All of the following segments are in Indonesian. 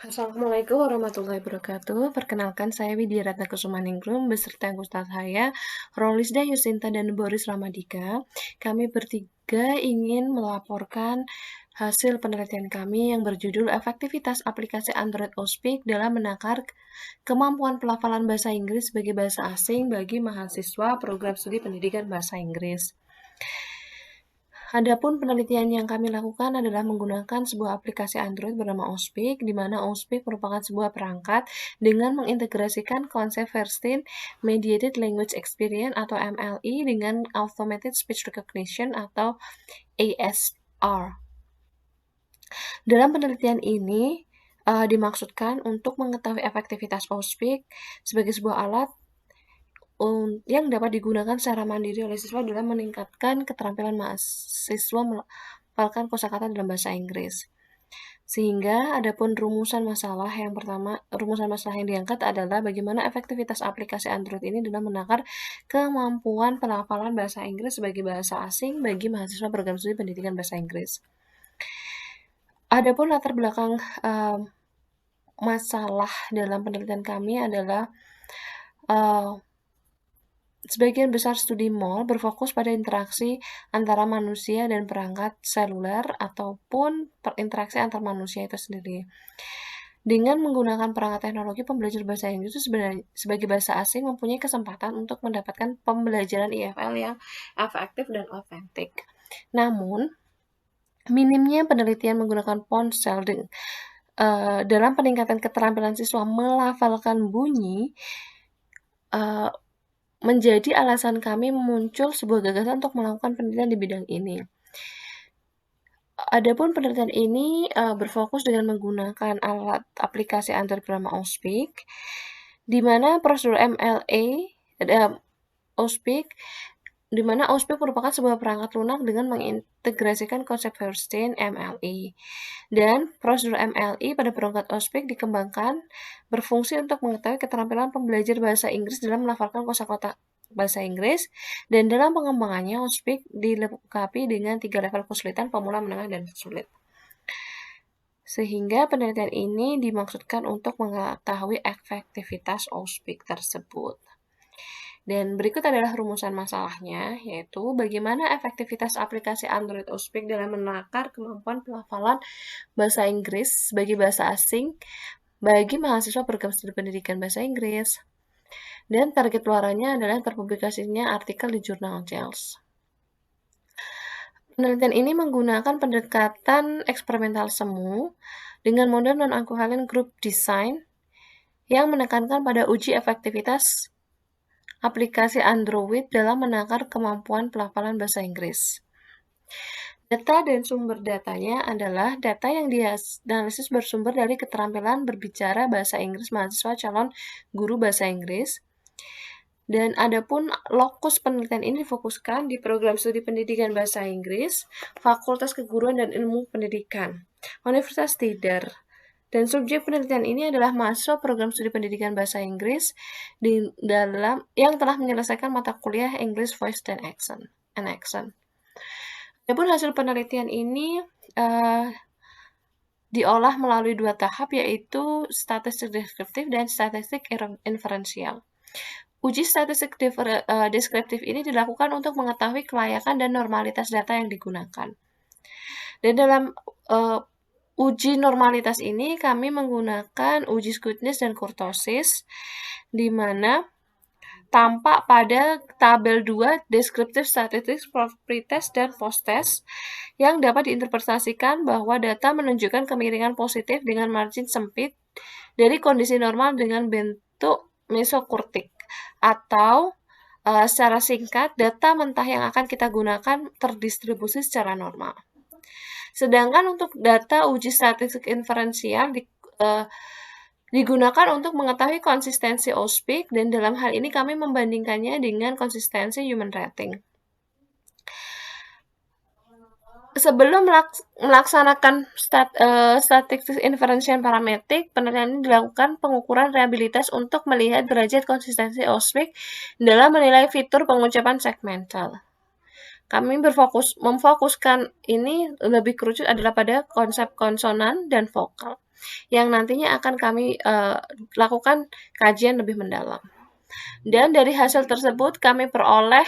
Assalamualaikum warahmatullahi wabarakatuh. Perkenalkan, saya Widya Ratna Kusumaningrum beserta anggota saya, Rolisda Yusinta dan Boris Ramadika. Kami bertiga ingin melaporkan hasil penelitian kami yang berjudul Efektivitas Aplikasi Android Ospik dalam menakar kemampuan pelafalan bahasa Inggris sebagai bahasa asing bagi mahasiswa program studi pendidikan bahasa Inggris. Adapun penelitian yang kami lakukan adalah menggunakan sebuah aplikasi Android bernama Ospik, di mana Ospik merupakan sebuah perangkat dengan mengintegrasikan konsep First-in Mediated Language Experience atau MLE dengan Automated Speech Recognition atau ASR. Dalam penelitian ini dimaksudkan untuk mengetahui efektivitas Ospik sebagai sebuah alat yang dapat digunakan secara mandiri oleh siswa dalam meningkatkan keterampilan mahasiswa melafalkan kosakata dalam bahasa Inggris. Sehingga adapun rumusan masalah yang diangkat adalah bagaimana efektivitas aplikasi Android ini dalam menakar kemampuan pelafalan bahasa Inggris sebagai bahasa asing bagi mahasiswa program studi pendidikan bahasa Inggris. Adapun latar belakang masalah dalam penelitian kami adalah sebagian besar studi mall berfokus pada interaksi antara manusia dan perangkat seluler ataupun interaksi antar manusia itu sendiri. Dengan menggunakan perangkat teknologi, pembelajar bahasa Inggris itu sebagai bahasa asing mempunyai kesempatan untuk mendapatkan pembelajaran IFL yang efektif dan otentik. Namun, minimnya penelitian menggunakan ponsel dalam peningkatan keterampilan siswa melafalkan bunyi menjadi alasan kami muncul sebuah gagasan untuk melakukan penelitian di bidang ini. Adapun penelitian ini berfokus dengan menggunakan alat aplikasi Android bernama Ospik, di mana prosedur Ospik, di mana Ospik merupakan sebuah perangkat lunak dengan mengintegrasikan konsep First-in MLE. Dan prosedur MLE pada perangkat Ospik dikembangkan berfungsi untuk mengetahui keterampilan pembelajar bahasa Inggris dalam melafalkan kosakata bahasa Inggris, dan dalam pengembangannya Ospik dilengkapi dengan 3 level kesulitan: pemula, menengah, dan sulit. Sehingga penelitian ini dimaksudkan untuk mengetahui efektivitas Ospik tersebut. Dan berikut adalah rumusan masalahnya, yaitu bagaimana efektivitas aplikasi Android Ospik dalam menakar kemampuan pelafalan bahasa Inggris sebagai bahasa asing bagi mahasiswa program studi pendidikan bahasa Inggris. Dan target luarannya adalah terpublikasinya artikel di jurnal JALS. Penelitian ini menggunakan pendekatan eksperimental semu dengan model non-equivalent group design yang menekankan pada uji efektivitas aplikasi Android dalam menakar kemampuan pelafalan bahasa Inggris. Data dan sumber datanya adalah data yang dianalisis bersumber dari keterampilan berbicara bahasa Inggris mahasiswa calon guru bahasa Inggris. Dan adapun lokus penelitian ini difokuskan di program studi pendidikan bahasa Inggris, Fakultas Keguruan dan Ilmu Pendidikan, Universitas Tidar. Dan subjek penelitian ini adalah mahasiswa program studi pendidikan bahasa Inggris yang telah menyelesaikan mata kuliah English Voice and Accent. Adapun hasil penelitian ini diolah melalui 2 tahap, yaitu statistik deskriptif dan statistik inferensial. Uji statistik deskriptif ini dilakukan untuk mengetahui kelayakan dan normalitas data yang digunakan. Dan dalam uji normalitas ini kami menggunakan uji squidness dan kurtosis, di mana tampak pada tabel 2 deskriptif statistik pretest dan posttest yang dapat diinterpretasikan bahwa data menunjukkan kemiringan positif dengan margin sempit dari kondisi normal dengan bentuk mesokurtik, atau secara singkat, data mentah yang akan kita gunakan terdistribusi secara normal. Sedangkan untuk data uji statistik inferensial digunakan untuk mengetahui konsistensi Ospik, dan dalam hal ini kami membandingkannya dengan konsistensi human rating. Sebelum melaksanakan statistik inferensial parametrik, penelitian ini dilakukan pengukuran reliabilitas untuk melihat derajat konsistensi Ospik dalam menilai fitur pengucapan segmental. Kami memfokuskan ini lebih kerucut adalah pada konsep konsonan dan vokal. yang nantinya akan kami lakukan kajian lebih mendalam. Dan dari hasil tersebut kami peroleh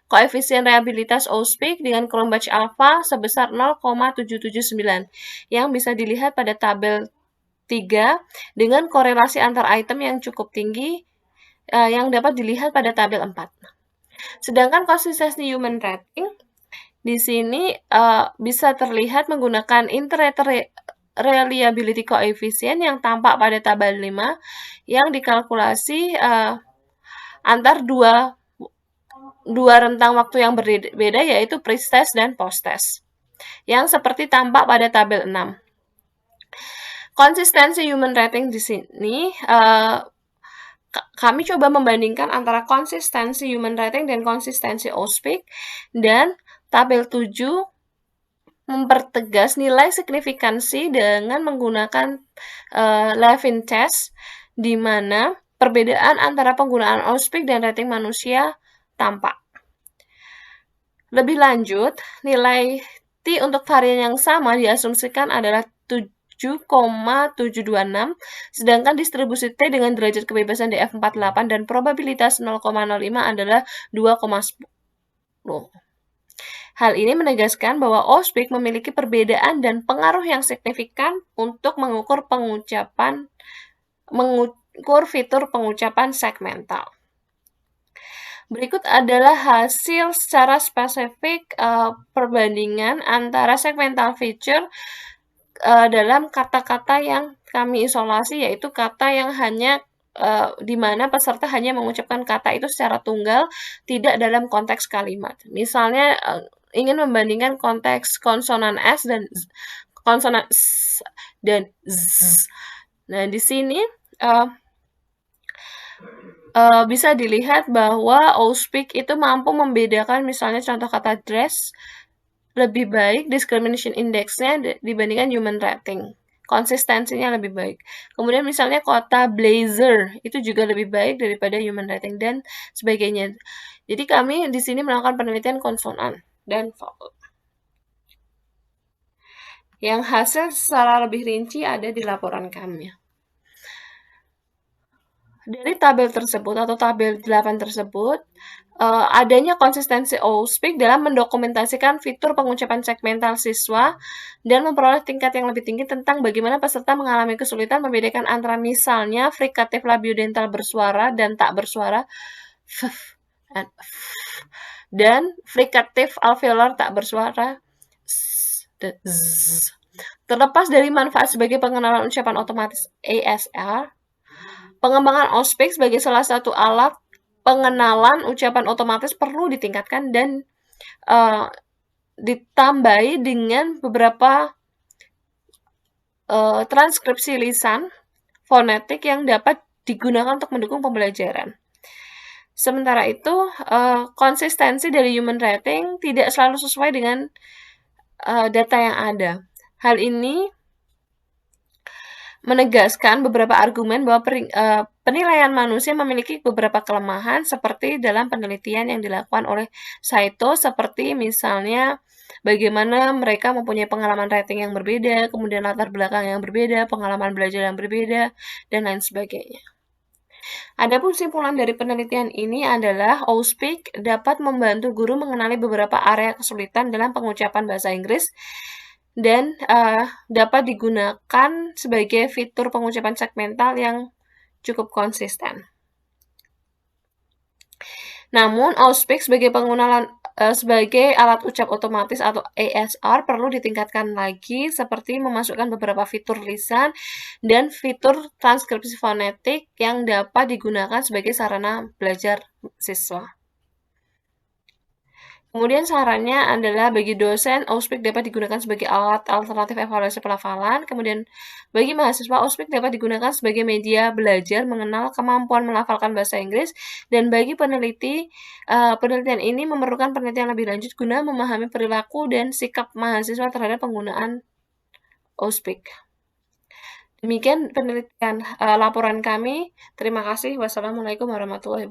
koefisien reabilitas OSPIC dengan Cronbach alpha sebesar 0,779 yang bisa dilihat pada tabel 3 dengan korelasi antar item yang cukup tinggi yang dapat dilihat pada tabel 4. Sedangkan konsistensi human rating di sini bisa terlihat menggunakan interrater reliability coefficient yang tampak pada tabel 5 yang dikalkulasi antar dua rentang waktu yang berbeda, yaitu pre-test dan post-test, yang seperti tampak pada tabel 6. Konsistensi human rating di sini kami coba membandingkan antara konsistensi human rating dan konsistensi OSPIC, dan tabel 7 mempertegas nilai signifikansi dengan menggunakan Levin test, di mana perbedaan antara penggunaan OSPIC dan rating manusia tampak. Lebih lanjut, nilai T untuk varian yang sama diasumsikan adalah 7,726, sedangkan distribusi T dengan derajat kebebasan DF48 dan probabilitas 0,05 adalah 2,10. Hal ini menegaskan bahwa OSPIC memiliki perbedaan dan pengaruh yang signifikan untuk mengukur fitur pengucapan segmental. Berikut adalah hasil secara spesifik perbandingan antara segmental feature dalam kata-kata yang kami isolasi, yaitu kata yang hanya di mana peserta hanya mengucapkan kata itu secara tunggal, tidak dalam konteks kalimat. Misalnya ingin membandingkan konteks konsonan S dan konsonan S dan Z. Nah, di sini bisa dilihat bahwa OSPIC itu mampu membedakan misalnya contoh kata dress lebih baik discrimination index-nya dibandingkan human rating. Konsistensinya lebih baik. Kemudian misalnya kata blazer itu juga lebih baik daripada human rating dan sebagainya. Jadi kami di sini melakukan penelitian konsonan dan vowel. Yang hasil secara lebih rinci ada di laporan kami. Dari tabel tersebut atau tabel 8 tersebut, adanya konsistensi OSPIC dalam mendokumentasikan fitur pengucapan segmental siswa dan memperoleh tingkat yang lebih tinggi tentang bagaimana peserta mengalami kesulitan membedakan antara misalnya frikatif labiodental bersuara dan tak bersuara, dan frikatif alveolar tak bersuara, terlepas dari manfaat sebagai pengenalan ucapan otomatis ASR. Pengembangan OSPIC sebagai salah satu alat pengenalan ucapan otomatis perlu ditingkatkan dan ditambahi dengan beberapa transkripsi lisan fonetik yang dapat digunakan untuk mendukung pembelajaran. Sementara itu, konsistensi dari human rating tidak selalu sesuai dengan data yang ada. Hal ini menegaskan beberapa argumen bahwa penilaian manusia memiliki beberapa kelemahan seperti dalam penelitian yang dilakukan oleh Saito, seperti misalnya bagaimana mereka mempunyai pengalaman rating yang berbeda, kemudian latar belakang yang berbeda, pengalaman belajar yang berbeda, dan lain sebagainya. Adapun simpulan dari penelitian ini adalah OSPIC dapat membantu guru mengenali beberapa area kesulitan dalam pengucapan bahasa Inggris dan dapat digunakan sebagai fitur pengucapan segmental yang cukup konsisten. Namun, OSPIC sebagai alat ucap otomatis atau ASR perlu ditingkatkan lagi, seperti memasukkan beberapa fitur lisan dan fitur transkripsi fonetik yang dapat digunakan sebagai sarana belajar siswa. Kemudian sarannya adalah bagi dosen, OSPIC dapat digunakan sebagai alat alternatif evaluasi pelafalan. Kemudian bagi mahasiswa, OSPIC dapat digunakan sebagai media belajar mengenal kemampuan melafalkan bahasa Inggris. Dan bagi peneliti, penelitian ini memerlukan penelitian lebih lanjut guna memahami perilaku dan sikap mahasiswa terhadap penggunaan OSPIC. Demikian penelitian laporan kami. Terima kasih. Wassalamualaikum warahmatullahi wabarakatuh.